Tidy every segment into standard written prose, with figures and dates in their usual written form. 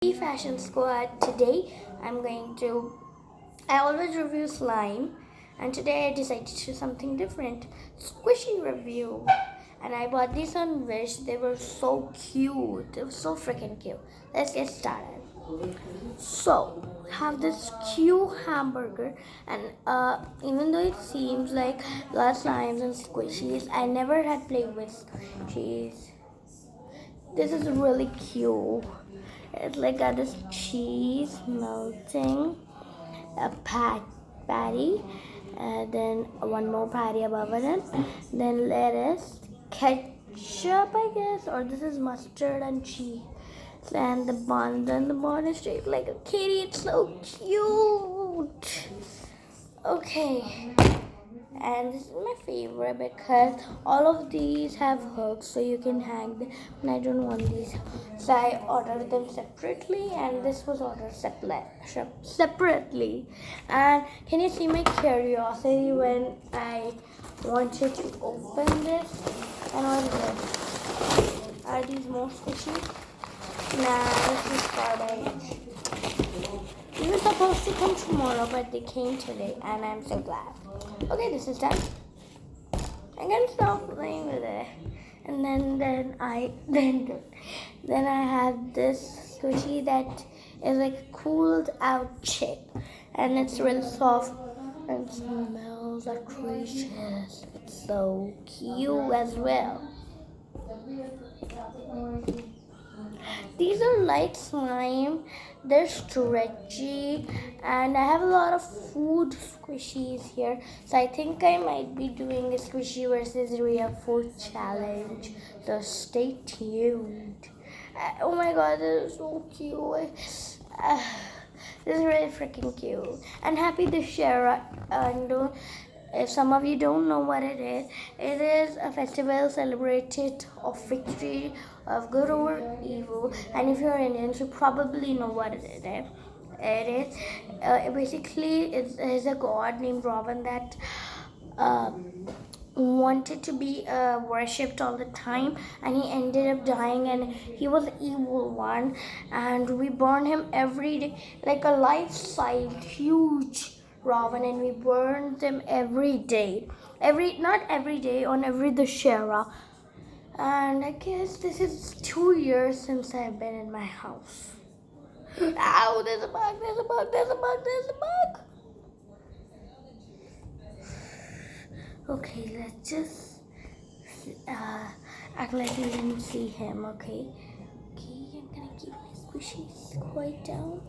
Fashion Squad. Today I always review slime, and today I decided to do something different, squishy review. And I bought these on Wish. They were so cute. They were so freaking cute. Let's get started. So, have this cute hamburger, and even though it seems like a lot of slimes and squishies, I never had played with cheese. This is really cute. It's like got this cheese melting, a patty, and then one more patty above it, then lettuce, ketchup, I guess, or this is mustard and cheese. And the bun is shaped like a kitty. It's so cute. Okay. And this is my favorite because all of these have hooks so you can hang them, and I don't want these, so I ordered them separately, and this was ordered separately. And can you see my curiosity when I wanted to open this? And what is this? Are these more squishy? Nah, this is garbage. They were supposed to come tomorrow, but they came today, and I'm so glad. Okay, this is done. I'm gonna stop playing with it, and then I have this squishy that is like a cooled out chip, and it's really soft and smells atrocious. It's so cute as well. These are light slime, they're stretchy, and I have a lot of food squishies here. So I think I might be doing a squishy versus real food challenge. So stay tuned. Oh my god, this is so cute. This is really freaking cute. And happy to share. If some of you don't know what it is a festival celebrated of victory of good over evil. And if you're Indians, you probably know what it is. Basically, it's a god named Ravan that wanted to be worshipped all the time, and he ended up dying, and he was the evil one, and we burn him every day like a life-size huge Ravan, and we burn them every day, not every day, on every Dussehra. And I guess this is 2 years since I've been in my house. Ow, there's a bug, there's a bug, there's a bug, there's a bug. Okay, let's just act like we didn't see him, okay? Okay, I'm gonna keep my squishies quite down.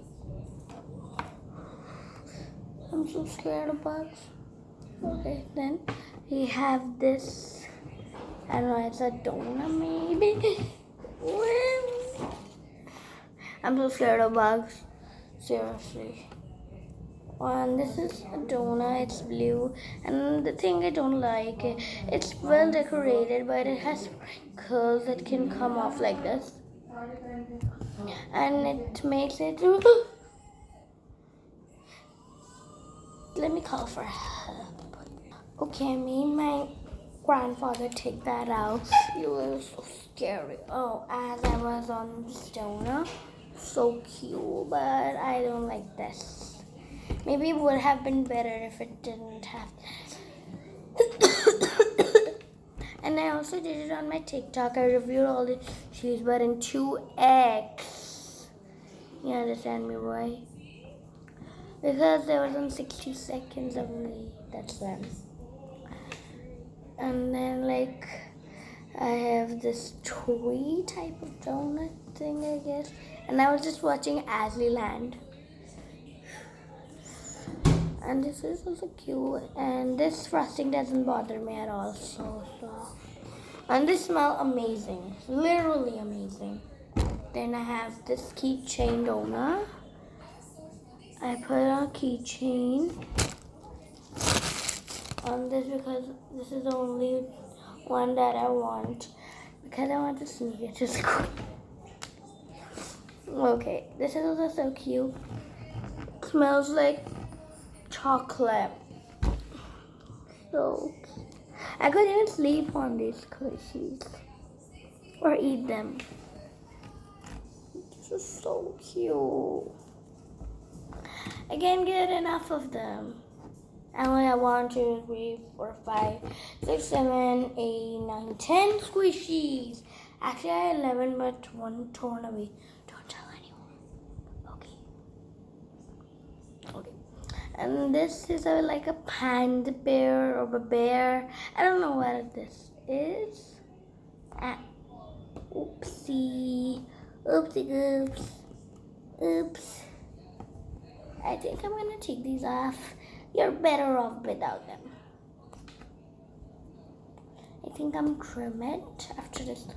I'm so scared of bugs. Okay, then we have this, I don't know, it's a donut maybe? I'm so scared of bugs, seriously. And this is a donut, it's blue, and the thing I don't like, it's well decorated, but it has curls that can come off like this, and it makes it let me call for help. Okay, I made my grandfather take that out. It was so scary. Oh, as I was on this donut, so cute, but I don't like this. Maybe it would have been better if it didn't have this. And I also did it on my TikTok. I reviewed all the cheese, but in 2x. You understand me, right? Because there was in 60 seconds only. That's when. And then like I have this tree type of donut thing, I guess. And I was just watching Ashleyland. And this is also cute. And this frosting doesn't bother me at all. So soft. And they smell amazing. Literally amazing. Then I have this keychain donut. I put a keychain on this because this is the only one that I want. Because I want to sneak it to school. Okay, this is also so cute. It smells like chocolate. So I could even sleep on these squishies or eat them. This is so cute. I can't get enough of them. And we have 1, 2, 3, 4, 5, 6, 7, 8, 9, 10 squishies. Actually, I had 11, but one torn away. Don't tell anyone. Okay. And this is like a panda bear or a bear. I don't know what this is. Oopsie. Oopsie oops. Oops. I think I'm gonna take these off. You're better off without them. I think I'm trim it after this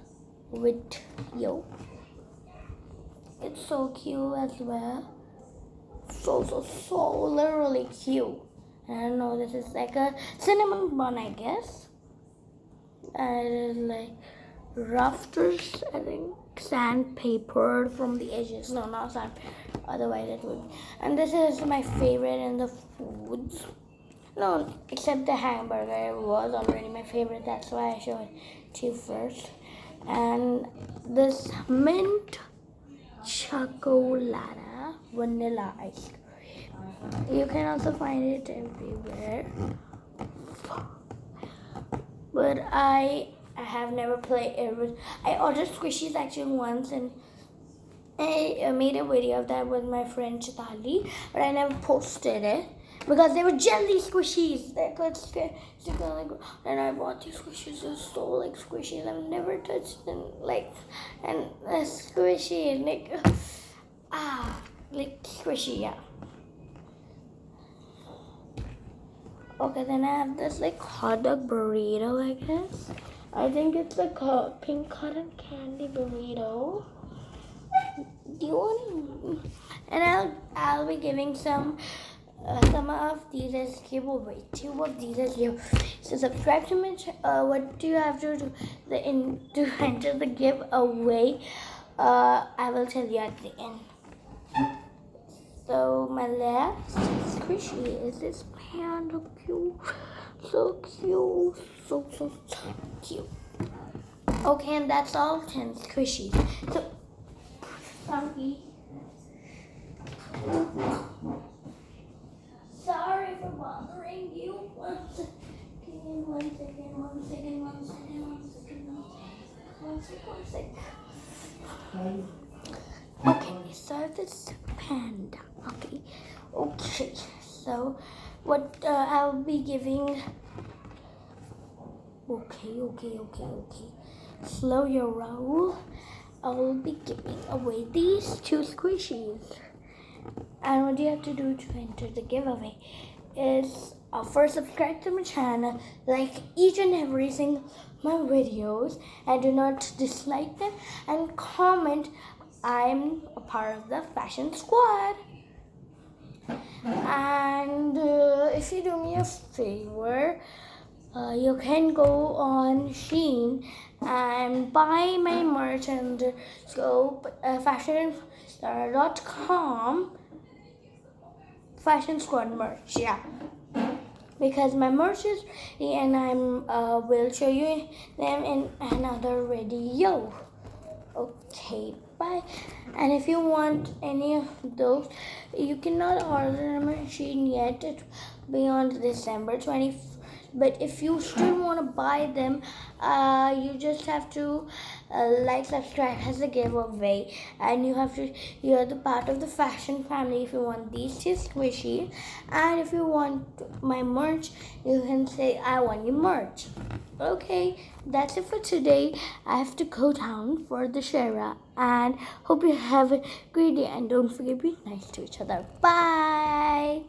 video. It's so cute as well. So literally cute. I don't know, this is like a cinnamon bun, I guess. And it is like rafters, I think, sandpaper from the edges. No, not sandpaper. Otherwise it would. And this is my favorite in the foods. No, except the hamburger. It was already my favorite. That's why I showed it to you first. And this mint chocolata vanilla ice cream. You can also find it everywhere. But I have never played it with. I ordered squishies actually once, and I made a video of that with my friend Chitali, but I never posted it because they were jelly squishies. They could stick on the ground, and I bought these squishies. They're so like squishies. I've never touched them and a squishy like squishy, yeah. Okay, then I have this like hot dog burrito, I guess. I think it's a pink cotton candy burrito. Do you want? And I'll be giving some of these as giveaway. 2 of these as giveaway. So subscribe to my channel. What do you have to do to enter the giveaway? I will tell you at the end. So my last squishy is this panda cute. So cute. So cute. Okay, and that's all 10 squishies. So sorry. Sorry for bothering you. One second. Okay, so this panda. Okay. So what I'll be giving. Okay. Slow your roll. I'll be giving away these 2 squishies. And what you have to do to enter the giveaway is first subscribe to my channel, like each and every single my videos, and do not dislike them, and comment I'm a part of the fashion squad. And if you do me a favor, you can go on Shein and buy my merch and go fashionstar.com fashion squad merch, yeah, because my merch is ready, and I'm will show you them in another video. Okay, bye. And if you want any of those, you cannot order them on Shein yet. It will be on December 20th. But if you still want to buy them, you just have to subscribe as a giveaway, and you're the part of the fashion family if you want these 2 squishies. And if you want my merch, you can say I want your merch. Okay, that's it for today. I have to go down for the Shara, and hope you have a great day, and don't forget to be nice to each other. Bye.